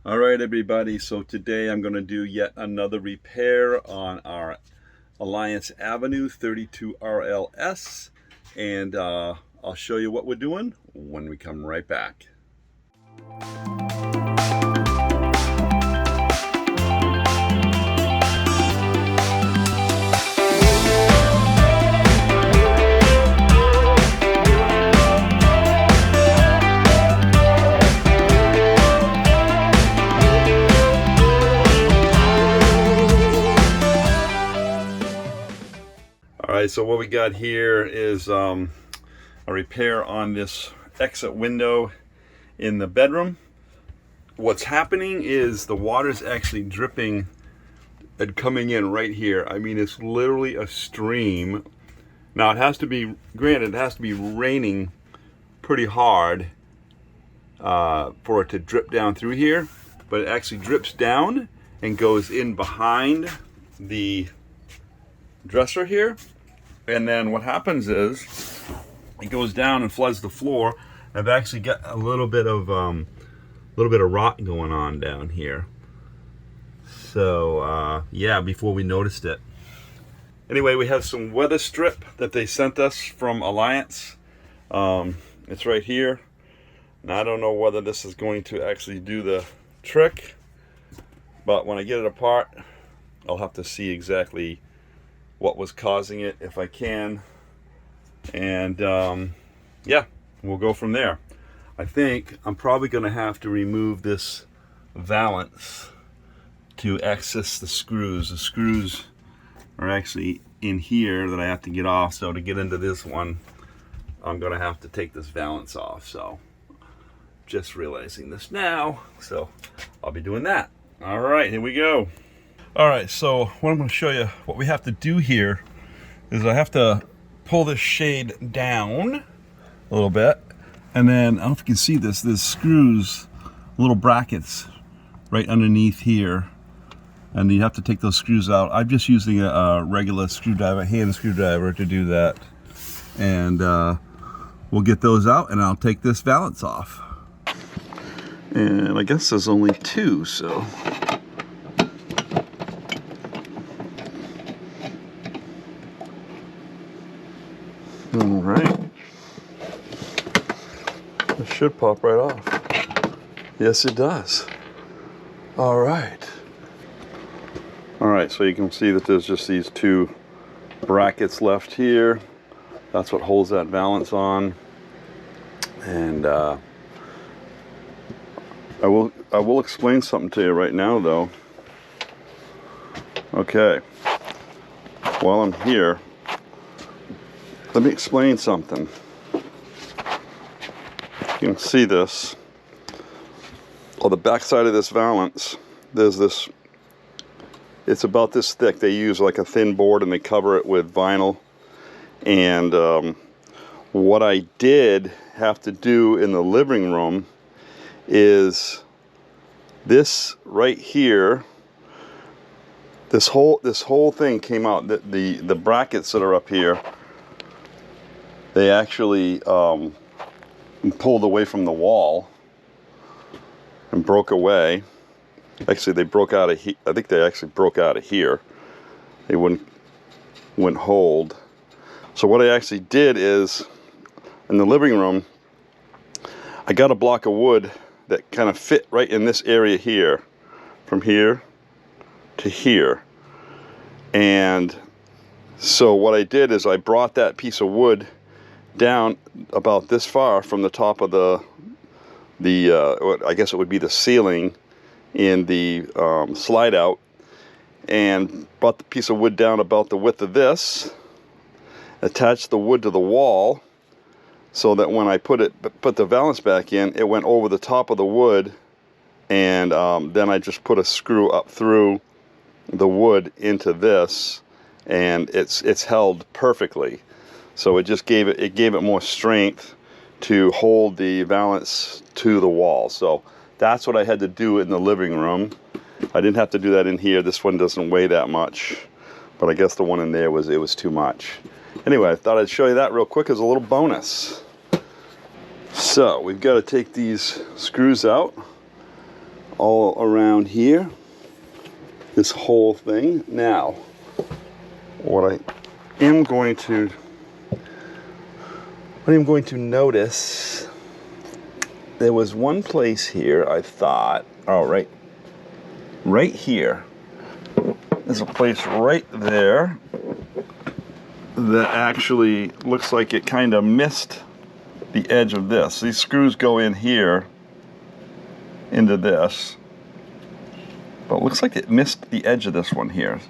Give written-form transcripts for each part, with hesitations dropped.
All right, everybody, so today I'm going to do yet another repair on our Alliance Avenue 32 RLS, and I'll show you what we're doing when we come right back. All right, so what we got here is a repair on this exit window in the bedroom. What's happening is the water's actually dripping and coming in right here. I mean, it's literally a stream. Now it has to be, granted, it has to be raining pretty hard for it to drip down through here, but it actually drips down and goes in behind the dresser here. And then what happens is it goes down and floods the floor. I've actually got a little bit of rot going on down here. So yeah, before we noticed it. Anyway, we have some weather strip that they sent us from Alliance. It's right here. And I don't know whether this is going to actually do the trick, but when I get it apart, I'll have to see exactly what was causing it if I can. And yeah, we'll go from there. I think I'm probably going to have to remove this valance to access the screws. The screws are actually in here that I have to get off. So to get into this one, I'm going to have to take this valance off. So just realizing this now. So I'll be doing that. All right, here we go. All right, so what I'm going to show you, what we have to do here is I have to pull this shade down a little bit, and then I don't know if you can see this, there's screws, little brackets right underneath here, and you have to take those screws out. I'm just using a regular screwdriver, hand screwdriver, to do that, and we'll get those out and I'll take this valance off. And I guess there's only two, so all right, it should pop right off. Yes, it does. All right. All right, so you can see that there's just these two brackets left here. That's what holds that valance on. And I will explain something to you right now, though. Okay. While I'm here, let me explain something. You can see this. On the back side of this valance, there's this, it's about this thick. They use like a thin board and they cover it with vinyl. And what I did have to do in the living room is this right here. This whole thing came out. The brackets that are up here, they actually pulled away from the wall and broke away. Actually, they broke out of here. I think they actually broke out of here. They wouldn't hold. So what I actually did is, in the living room, I got a block of wood that kind of fit right in this area here, from here to here. And so what I did is I brought that piece of wood down about this far from the top of the I guess it would be the ceiling in the slide out, and brought the piece of wood down about the width of this, attached the wood to the wall so that when I put the valance back in, it went over the top of the wood, and then I just put a screw up through the wood into this, and it's held perfectly. So it just gave it more strength to hold the valance to the wall. So that's what I had to do in the living room. I didn't have to do that in here. This one doesn't weigh that much, but I guess the one in there was too much. Anyway, I thought I'd show you that real quick as a little bonus. So we've got to take these screws out. all around here, this whole thing. Now, what I am going to notice, there was one place here I thought, oh, right here. There's a place right there that actually looks like it kind of missed the edge of this. These screws go in here into this, but it looks like it missed the edge of this one here,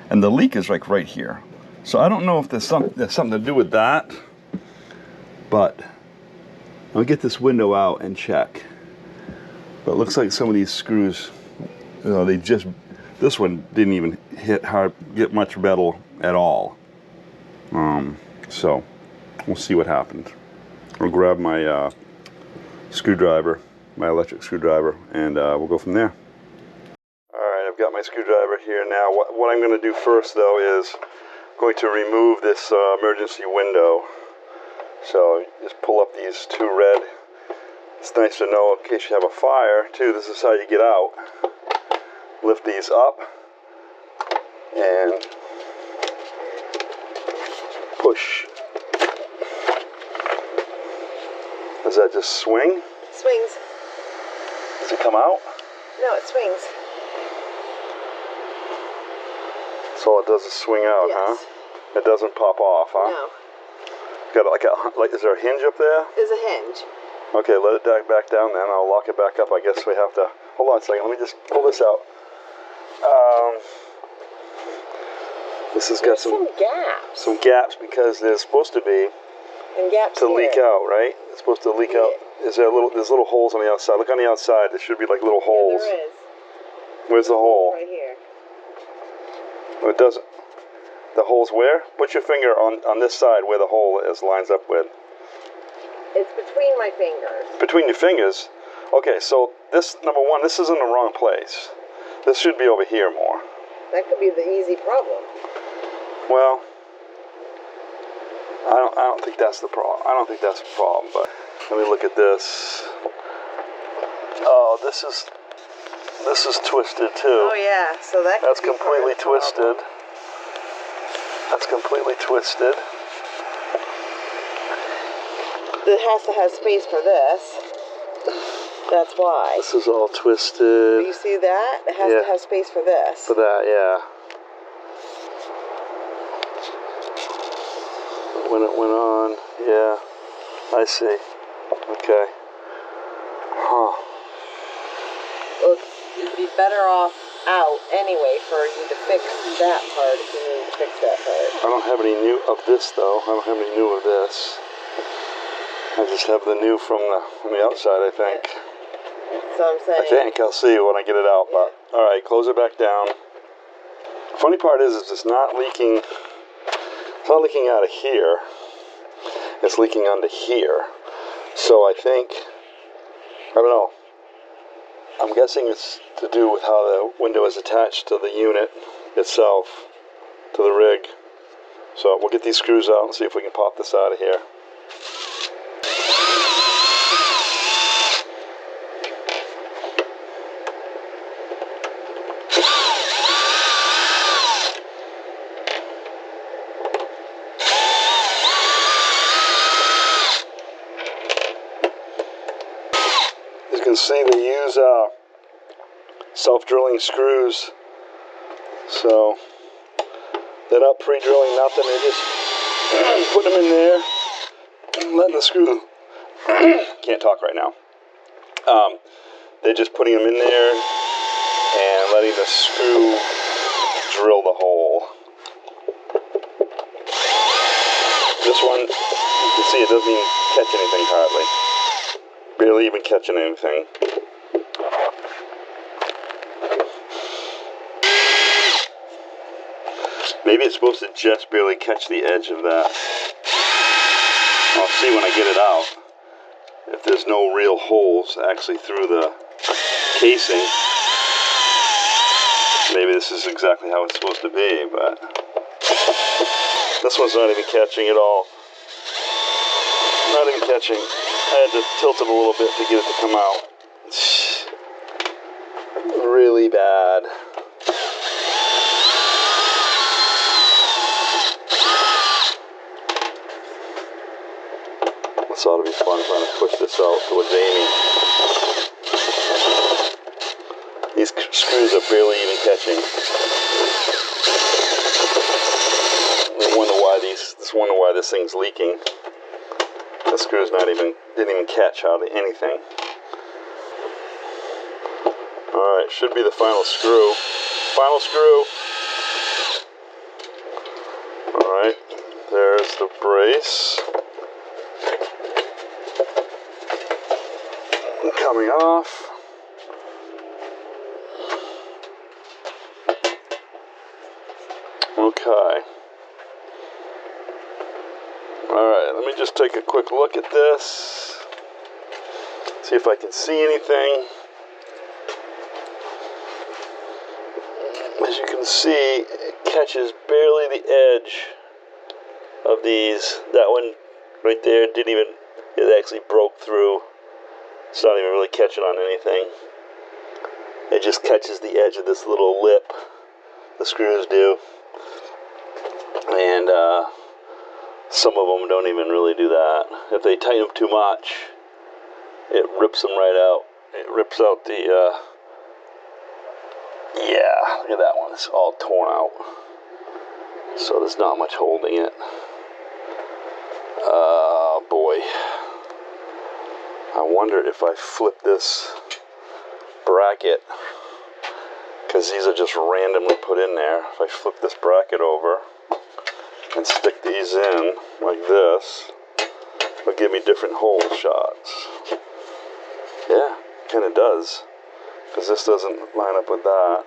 and the leak is like right here. So I don't know if there's something to do with that, but I'll get this window out and check. But it looks like some of these screws, you know, this one didn't even get much metal at all. So we'll see what happened. I'll grab my screwdriver, my electric screwdriver, and we'll go from there. All right, I've got my screwdriver here now. What I'm going to do first, though, is going to remove this emergency window. So just pull up these two red. It's nice to know in case you have a fire, too. This is how you get out. Lift these up and push. Does that just swing? Swings. Does it come out? No, it swings. So all it does is swing out, yes. huh? It doesn't pop off, huh? No. Got like, is there a hinge up there? There's a hinge. Okay, let it back down then. I'll lock it back up. I guess we have to, hold on a second. Let me just pull this out. This has got some gaps. Some gaps because there's supposed to be and gaps to leak out, right? It's supposed to leak out. Is there there's little holes on the outside? Look on the outside. There should be like little holes. Yeah, there is. Where's the hole? Right here. Oh, it doesn't. The hole's where? Put your finger on this side where the hole is, lines up with. It's between my fingers. Between your fingers? Okay, so this, number one, this is in the wrong place. This should be over here more. That could be the easy problem. Well, I don't think that's the problem. I don't think that's the problem, but let me look at this. Oh, this is twisted too. Oh yeah, so that's completely twisted. That's completely twisted. It has to have space for this. That's why. This is all twisted. Do you see that? It has to have space for this. For that, yeah. When it went on, yeah. I see. Okay. Huh. Well, you'd be better off out anyway for you to fix that part if you need to fix that part. I don't have any new of this though. I don't have any new of this. I just have the new from the outside, I think. So I'm saying. I think I'll see when I get it out. But all right, close it back down. Funny part is it's not leaking. It's not leaking out of here. It's leaking onto here. So I think, I don't know. I'm guessing it's to do with how the window is attached to the unit itself, to the rig. So we'll get these screws out and see if we can pop this out of here. As you can see, they use self-drilling screws, so they're not pre-drilling nothing. They just put them in there and letting the screw. Can't talk right now. They're just putting them in there and letting the screw drill the hole. This one, you can see it doesn't even catch anything hardly. Barely even catching anything. Maybe it's supposed to just barely catch the edge of that. I'll see when I get it out if there's no real holes actually through the casing. Maybe this is exactly how it's supposed to be, but this one's not even catching at all. Not even catching. I had to tilt it a little bit to get it to come out. bad. This ought to be fun trying to push this out towards Amy. These screws are barely even catching. I wonder why this thing's leaking. The screw's didn't even catch hardly anything. Alright, should be the final screw. Final screw. Alright, there's the brace. Coming off. Okay. Alright, let me just take a quick look at this. See if I can see anything. As you can see, it catches barely the edge of these. That one right there it actually broke through. It's not even really catching on anything. It just catches the edge of this little lip. The screws do. And some of them don't even really do that. If they tighten them too much, it rips them right out. It rips out the, yeah, look at that one. It's all torn out. So there's not much holding it. Oh, boy. I wonder if I flip this bracket, because these are just randomly put in there. If I flip this bracket over and stick these in like this, it'll give me different hole shots. Yeah, kind of does, because this doesn't line up with that.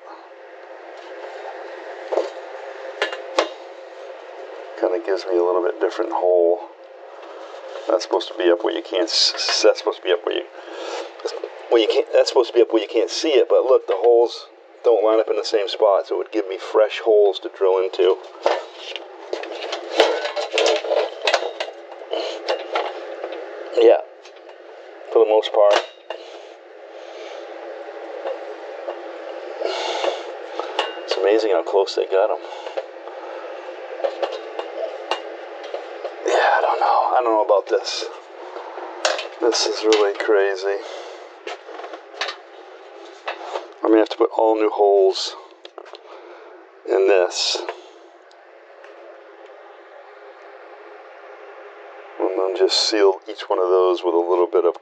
Kind of gives me a little bit different hole. That's supposed to be up where you can't. That's supposed to be up where you can't. That's supposed to be up where you can't see it. But look, the holes don't line up in the same spot, so it would give me fresh holes to drill into. Yeah, for the most part. It's amazing how close they got them. I don't know about this. This is really crazy. I'm gonna have to put all new holes in this. And then just seal each one of those with a little bit of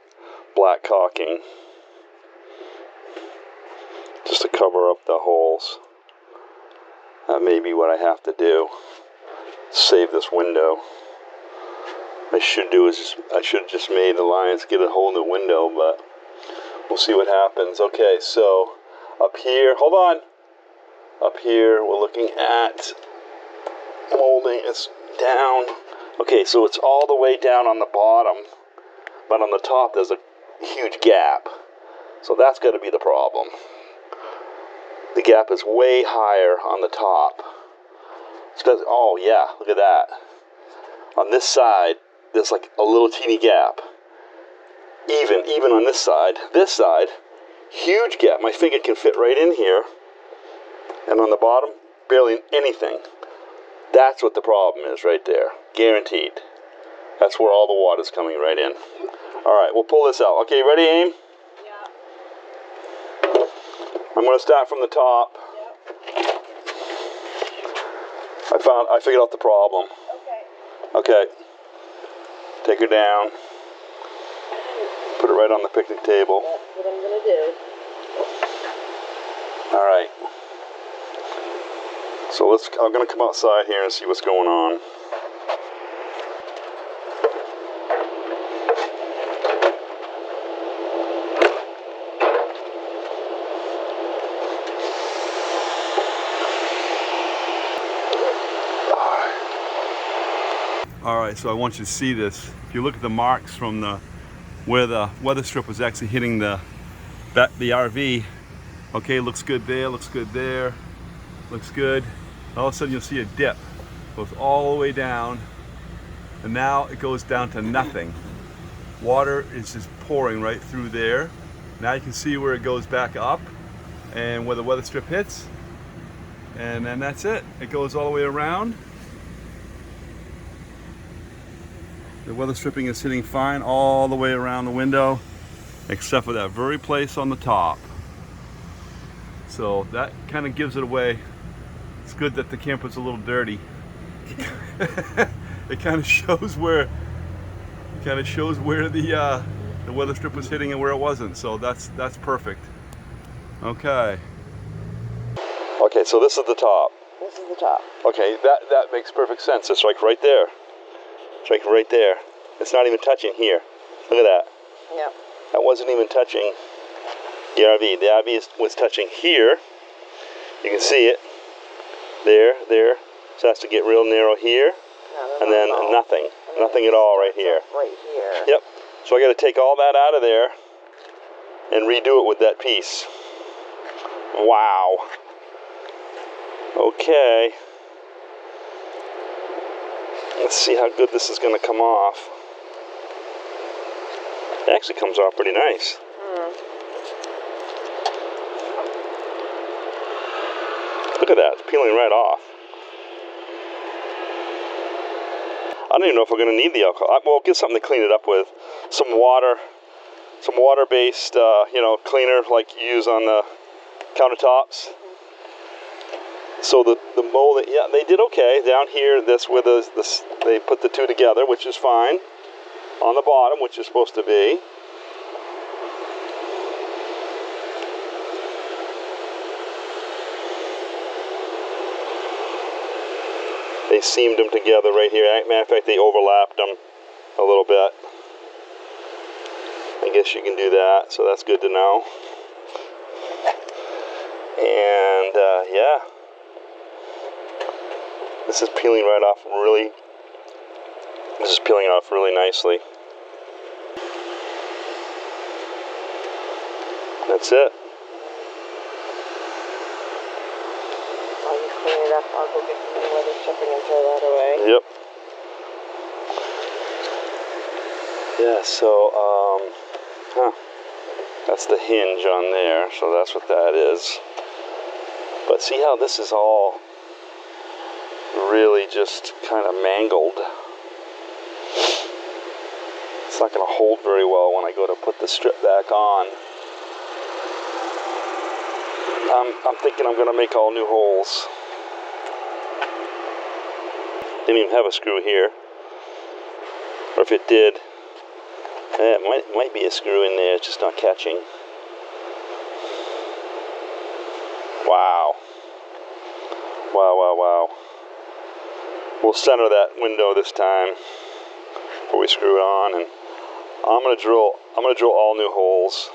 black caulking. Just to cover up the holes. That may be what I have to do. Save this window. I should have just made the lines get a whole new window, but we'll see what happens. Okay, so up here, hold on. Up here, we're looking at molding. It's down. Okay, so it's all the way down on the bottom, but on the top there's a huge gap. So that's got to be the problem. The gap is way higher on the top. Oh yeah, look at that. On this side, there's like a little teeny gap. Even on this side, huge gap. My finger can fit right in here. And on the bottom, barely anything. That's what the problem is right there. Guaranteed. That's where all the water's coming right in. Alright, we'll pull this out. Okay, ready, Aim? Yeah. I'm going to start from the top. Yep. I figured out the problem. Okay. Take her down. Put it right on the picnic table. That's what I'm going to do. Alright. So I'm going to come outside here and see what's going on. Alright, so I want you to see this. If you look at the marks from where the weather strip was actually hitting the RV, okay, looks good there, looks good there, looks good. All of a sudden you'll see a dip. Goes all the way down, and now it goes down to nothing. Water is just pouring right through there. Now you can see where it goes back up, and where the weather strip hits, and then that's it. It goes all the way around. The weather stripping is sitting fine all the way around the window, except for that very place on the top. So that kind of gives it away. It's good that the camper's a little dirty. It kind of shows where the weather strip was hitting and where it wasn't. So that's perfect. Okay. Okay, so this is the top. This is the top. Okay, that makes perfect sense. It's like right there. It's like right there. It's not even touching here. Look at that. Yep. That wasn't even touching the RV. The RV was touching here. You can see it. There. So it has to get real narrow here. And then nothing. Nothing at all right here. Right here. Yep. So I got to take all that out of there and redo it with that piece. Wow. Okay. Let's see how good this is going to come off. It actually comes off pretty nice. Look at that, it's peeling right off. I don't even know if we're going to need the alcohol. We'll get something to clean it up with. Some water-based, cleaner like you use on the countertops. So the mold, yeah, they did okay. Down here, this where they put the two together, which is fine. On the bottom, which is supposed to be. They seamed them together right here. Matter of fact, they overlapped them a little bit. I guess you can do that, so that's good to know. And yeah, this is peeling right off really. This is peeling off really nicely. That's it. While you clean it up, I'll go get some weather stripping and throw that away. Yep. Yeah, so, that's the hinge on there, so that's what that is. But see how this is all really just kind of mangled. It's not going to hold very well when I go to put the strip back on. I'm thinking I'm going to make all new holes. Didn't even have a screw here. Or if it did, it might be a screw in there, it's just not catching. Wow. Wow. We'll center that window this time before we screw it on, and I'm gonna drill all new holes.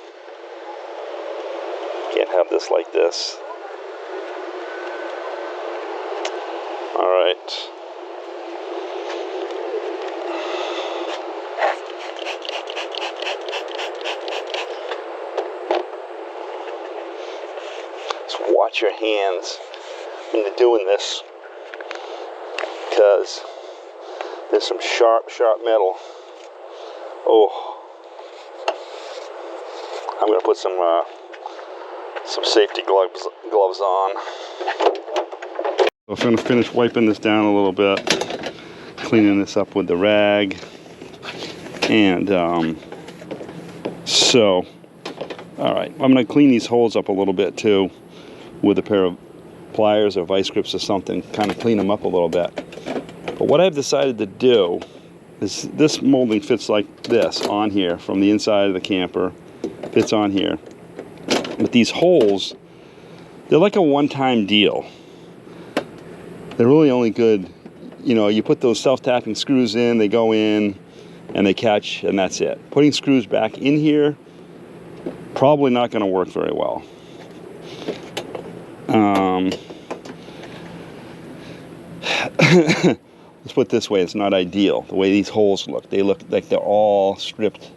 Can't have this like this. All right. Just watch your hands when you're doing this, because there's some sharp metal. Oh, I'm gonna put some safety gloves on. I'm gonna finish wiping this down a little bit, cleaning this up with the rag, and so, all right, I'm gonna clean these holes up a little bit too with a pair of pliers or vice grips or something, kind of clean them up a little bit. But what I've decided to do is, this molding fits like this on here from the inside of the camper, fits on here. But these holes, they're like a one-time deal. They're really only good, you put those self-tapping screws in, they go in and they catch, and that's it. Putting screws back in here, probably not going to work very well. Let's put it this way, it's not ideal. The way these holes look, they look like they're all stripped.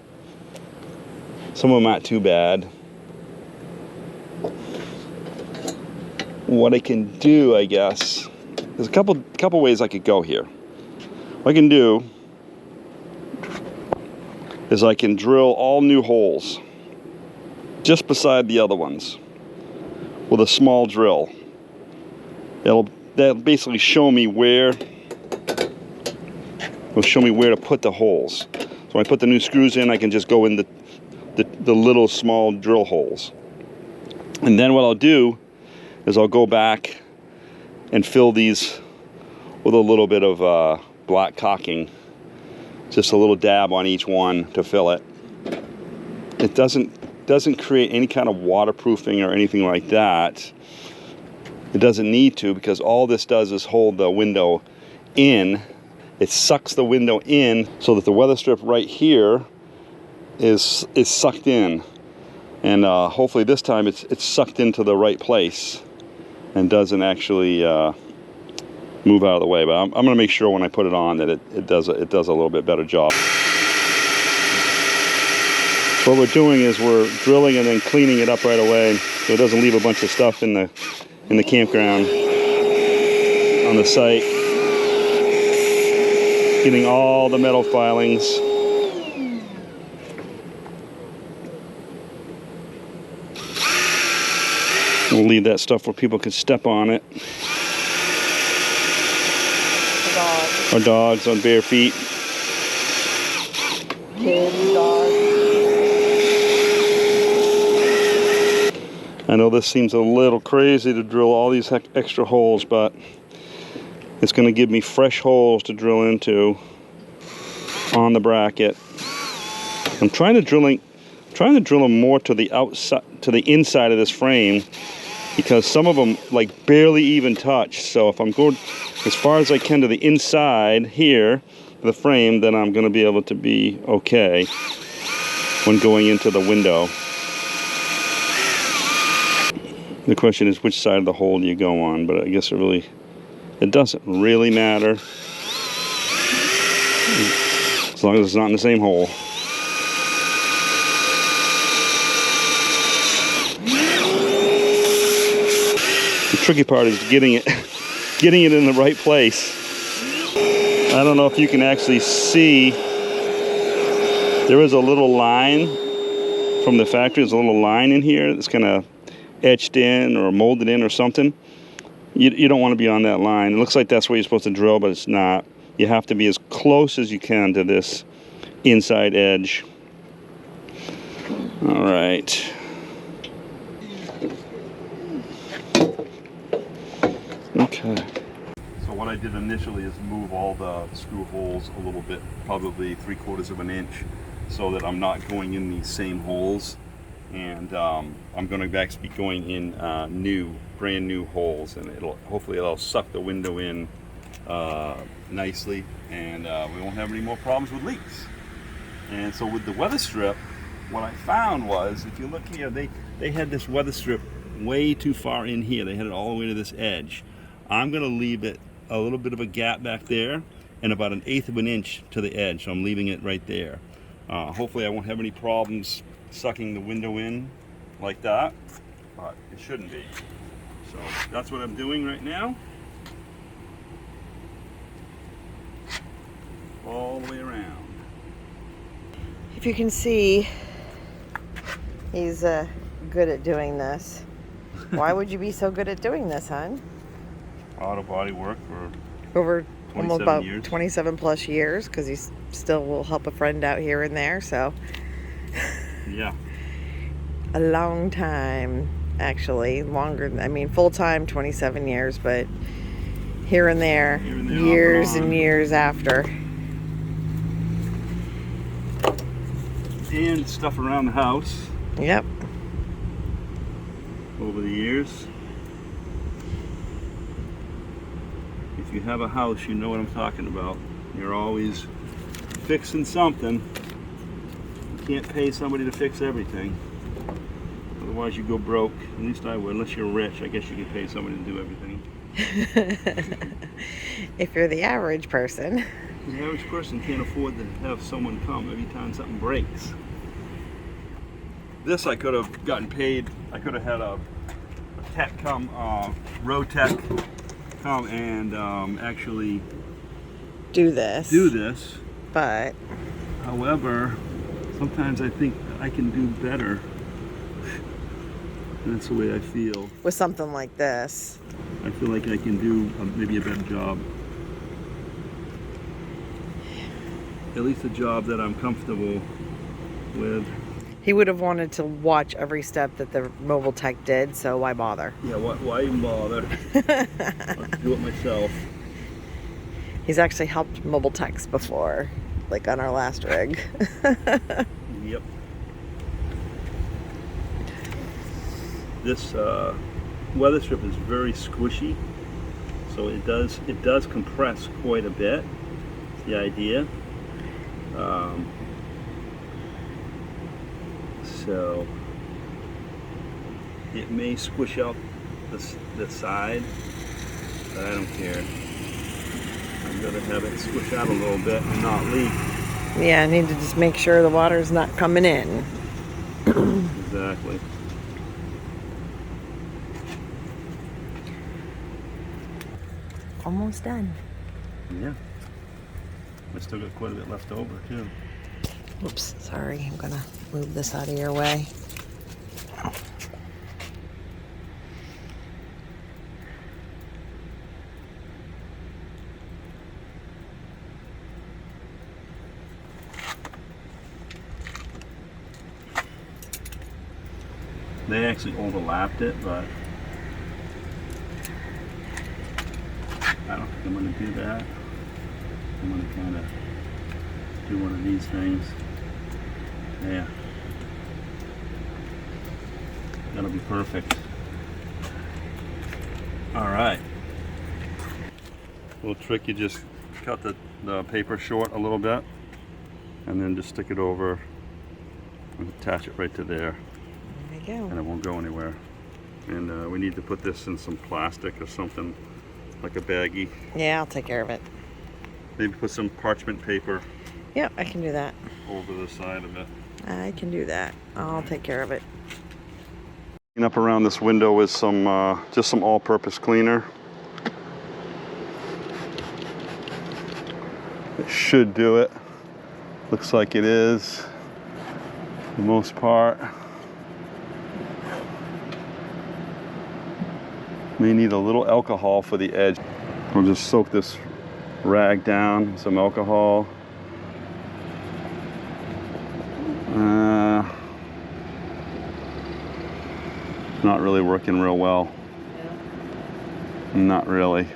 Some of them aren't too bad. What I can do, I guess, there's a couple ways I could go here. What I can do is I can drill all new holes just beside the other ones with a small drill. That'll basically show me where. It'll show me where to put the holes. So when I put the new screws in, I can just go in the little small drill holes. And then what I'll do is I'll go back and fill these with a little bit of black caulking. Just a little dab on each one to fill it. It doesn't create any kind of waterproofing or anything like that. It doesn't need to, because all this does is hold the window in. It sucks the window in so that the weather strip right here is sucked in. And hopefully this time it's sucked into the right place and doesn't actually move out of the way. But I'm going to make sure when I put it on that it does a little bit better job. So what we're doing is we're drilling and then cleaning it up right away so it doesn't leave a bunch of stuff in the campground on the site. Getting all the metal filings. We'll leave that stuff where people can step on it. Or dogs on bare feet. Kids, dogs. I know this seems a little crazy to drill all these extra holes, but it's going to give me fresh holes to drill into on the bracket. I'm trying to drill them more to the outside, to the inside of this frame, because some of them like barely even touch. So if I'm going as far as I can to the inside here of the frame, then I'm going to be able to be okay when going into the window. The question is, which side of the hole do you go on? But I guess it doesn't really matter, as long as it's not in the same hole. The tricky part is getting it in the right place. I don't know if you can actually see. There is a little line from the factory. There's a little line in here that's kind of etched in or molded in or something. You don't want to be on that line. It looks like that's where you're supposed to drill, but it's not. You have to be as close as you can to this inside edge. All right. Okay. So what I did initially is move all the screw holes a little bit, probably 3/4 of an inch, so that I'm not going in these same holes. And I'm going to actually be going in brand new holes, and hopefully it'll suck the window in nicely, and we won't have any more problems with leaks. And so with the weather strip, what I found was, if you look here, they had this weather strip way too far in here. They had it all the way to this edge. I'm going to leave it a little bit of a gap back there and about 1/8 of an inch to the edge, so I'm leaving it right there. Hopefully I won't have any problems sucking the window in like that, but it shouldn't be. So that's what I'm doing right now, all the way around. If you can see, he's good at doing this. Why would you be so good at doing this, hon? Auto body work for Over almost about years. 27 plus years, because he still will help a friend out here and there, so yeah, a long time, actually. Longer, I mean, full-time 27 years, but here and there years and years after. And stuff around the house. Yep. Over the years. If you have a house, you know what I'm talking about. You're always fixing something. You can't pay somebody to fix everything. Otherwise you go broke. At least I would. Unless you're rich, I guess you could pay somebody to do everything. If you're the average person. The average person can't afford to have someone come every time something breaks. This I could have gotten paid. I could have had a tech come, road tech come and actually do this. But however, sometimes I think I can do better. That's the way I feel. with something like this. I feel like I can do maybe a better job. At least a job that I'm comfortable with. He would have wanted to watch every step that the mobile tech did, so why bother? Yeah, why even bother? I'll do it myself. He's actually helped mobile techs before, like on our last rig. Yep. This weather strip is very squishy, so it does compress quite a bit. That's the idea. So it may squish out the side, but I don't care. I'm gonna have it squish out a little bit and not leak. Yeah, I need to just make sure the water's not coming in. Exactly. Almost done. Yeah. I still got quite a bit left over too. Oops, sorry. I'm gonna move this out of your way. They actually overlapped it, but I don't think I'm going to do that. I'm going to kind of do one of these things. Yeah. That'll be perfect. Alright. Little trick, you just cut the paper short a little bit and then just stick it over and attach it right to there. There you go. And it won't go anywhere. And we need to put this in some plastic or something, like a baggie. Yeah, I'll take care of it. Maybe put some parchment paper. Yeah, I can do that. Over the side of it. I can do that. I'll take care of it. Clean up around this window with some, just some all-purpose cleaner. It should do it. Looks like it is, for the most part. May need a little alcohol for the edge. We'll just soak this rag down with some alcohol. Not really working real well. Not really.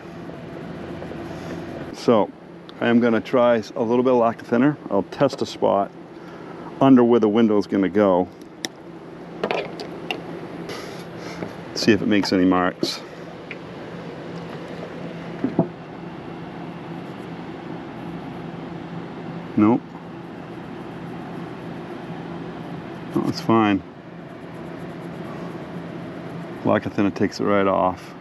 So I am going to try a little bit of lacquer thinner. I'll test a spot under where the window is going to go. See if it makes any marks. Nope. Oh, it's fine. Lacquer thinner takes it right off.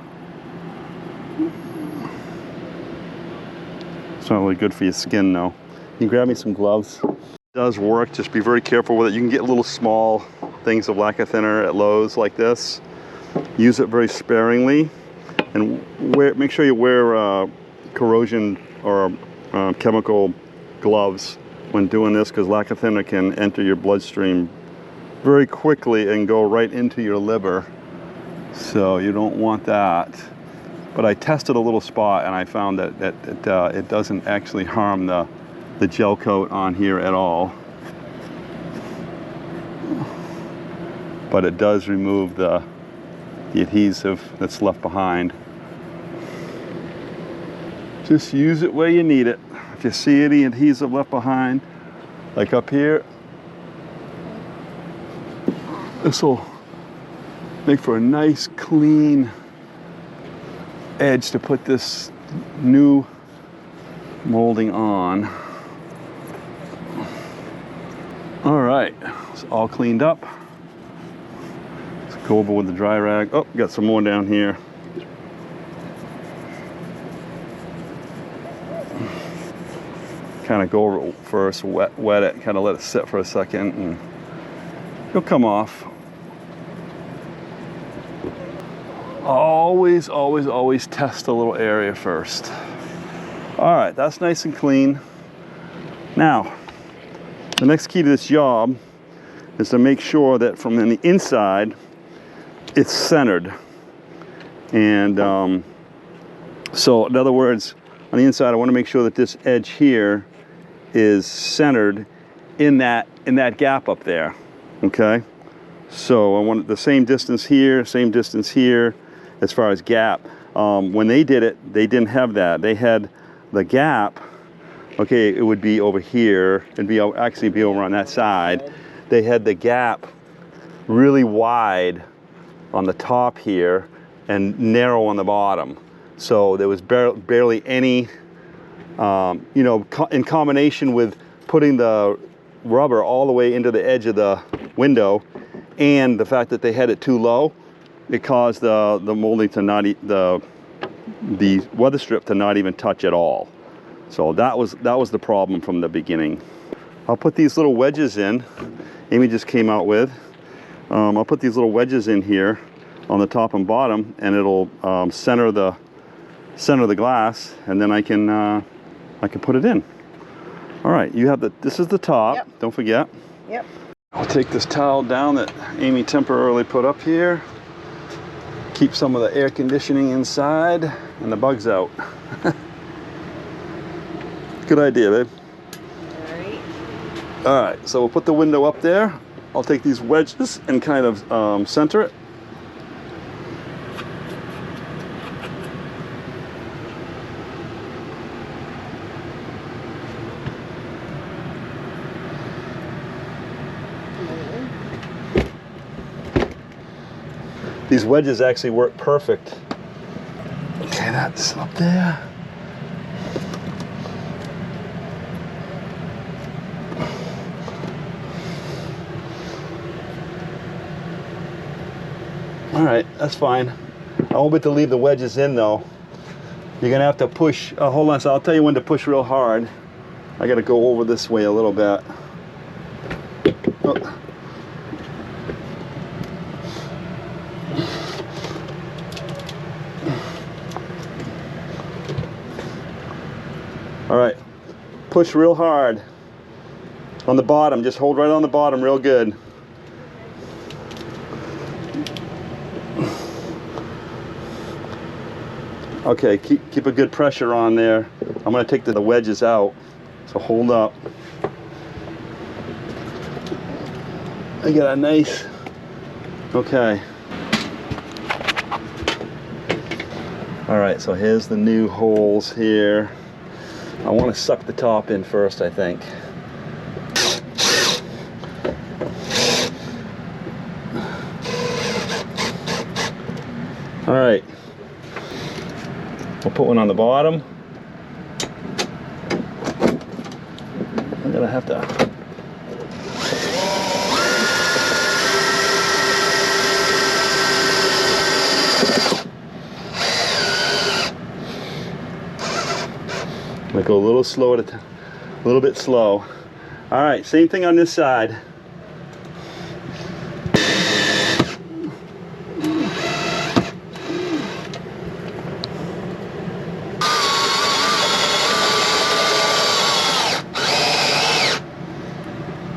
It's not really good for your skin though. You can grab me some gloves. It does work, just be very careful with it. You can get little small things of lacquer thinner at Lowe's like this. Use it very sparingly, and make sure you wear corrosion or chemical gloves when doing this, because lacquer thinner can enter your bloodstream very quickly and go right into your liver. So you don't want that. But I tested a little spot and I found that it doesn't actually harm the gel coat on here at all. But it does remove the adhesive that's left behind. Just use it where you need it. If you see any adhesive left behind, like up here, this will make for a nice clean edge to put this new molding on. All right, it's all cleaned up. Let's go over with the dry rag. Oh, got some more down here. Kind of go over it first, wet it, kind of let it sit for a second, and it'll come off. Always, always, always test a little area first. All right, that's nice and clean. Now, the next key to this job is to make sure that from the inside, it's centered. And so in other words, on the inside, I want to make sure that this edge here is centered in that gap up there. Okay, so I want the same distance here as far as gap. When they did it, they didn't have that. They had the gap. Okay, it would be over here and actually be over on that side. They had the gap really wide on the top here and narrow on the bottom. So there was barely any, you know, in combination with putting the rubber all the way into the edge of the window and the fact that they had it too low, it caused the molding to not, the weather strip to not even touch at all. So that was the problem from the beginning. I'll put these little wedges in. Amy just came out with. I'll put these little wedges in here on the top and bottom, and it'll center the glass, and then I can put it in. All right, you have this is the top. Yep. Don't forget. Yep. I'll take this towel down that Amy temporarily put up here. Keep some of the air conditioning inside and the bugs out. Good idea, babe. All right. All right, so we'll put the window up there. I'll take these wedges and kind of center it. These wedges actually work perfect. Okay, that's up there. All right, that's fine. I won't be able to leave the wedges in though. You're gonna have to push, hold on, so I'll tell you when to push real hard. I gotta go over this way a little bit. Oh. All right, push real hard on the bottom. Just hold right on the bottom real good. Okay, keep a good pressure on there. I'm going to take the wedges out, so hold up. I got a nice, okay. All right, so here's the new holes here. I want to suck the top in first, I think. All right. We'll put one on the bottom. I'm gonna have to. I'm gonna go a little slow at a little bit slow. All right, same thing on this side.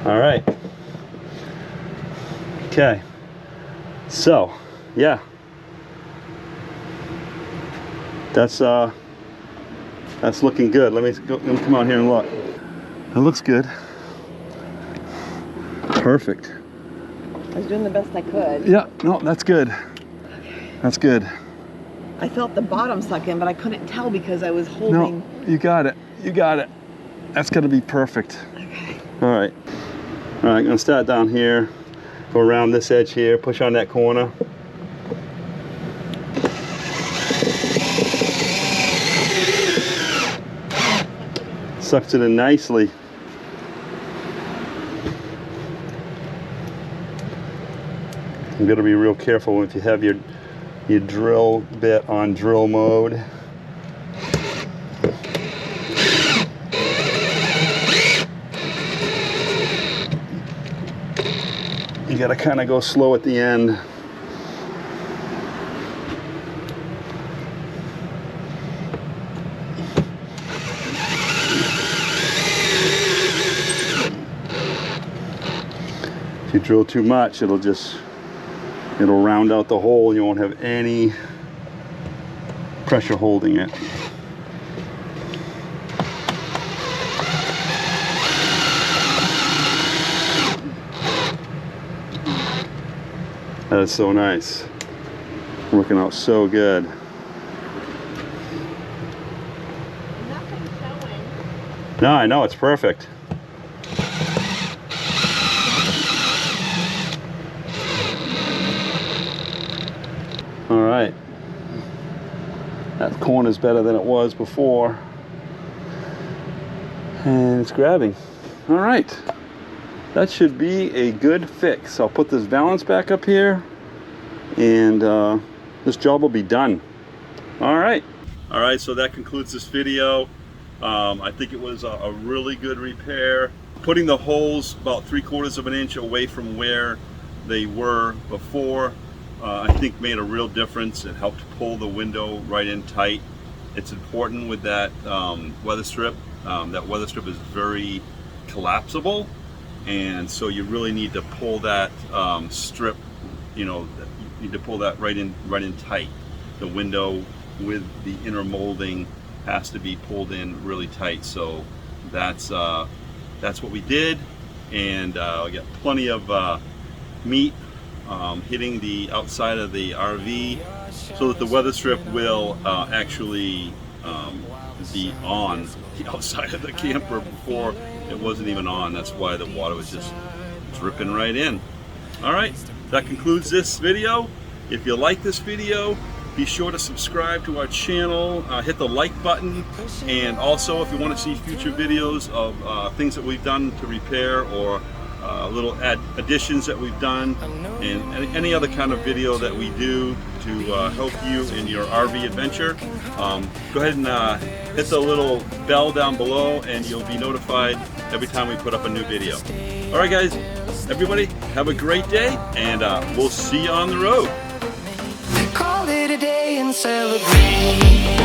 All right. Okay. So, yeah. That's looking good. Let me come out here and look. That looks good. Perfect. I was doing the best I could. Yeah, no, that's good. That's good. I felt the bottom suck in, but I couldn't tell because I was holding. No, you got it. You got it. That's gonna be perfect. Okay. All right. All right, I'm gonna start down here, go around this edge here, push on that corner. Sucks it in nicely. You gotta be real careful if you have your drill bit on drill mode. You gotta kind of go slow at the end. If you drill too much, it'll just It'll round out the hole. You won't have any pressure holding it. That is so nice. Working out so good. Nothing showing. No, I know, it's perfect. All right. That corner's better than it was before. And it's grabbing. All right. That should be a good fix. I'll put this valance back up here and this job will be done. All right. All right, so that concludes this video. I think it was a really good repair. Putting the holes about 3/4 of an inch away from where they were before, I think made a real difference. It helped pull the window right in tight. It's important with that weather strip. That weather strip is very collapsible, and so you really need to pull that strip, you know, you need to pull that right in tight. The window with the inner molding has to be pulled in really tight. So that's what we did, and we got plenty of meat hitting the outside of the RV so that the weather strip will actually be on the outside of the camper. Before it wasn't even on. That's why the water was just dripping right in. All right, that concludes this video. If you like this video, be sure to subscribe to our channel, hit the like button, and also if you want to see future videos of things that we've done to repair, or little additions that we've done, and any other kind of video that we do to help you in your RV adventure, go ahead and hit the little bell down below and you'll be notified every time we put up a new video. All right guys, everybody have a great day, and we'll see you on the road. Call it a day and celebrate.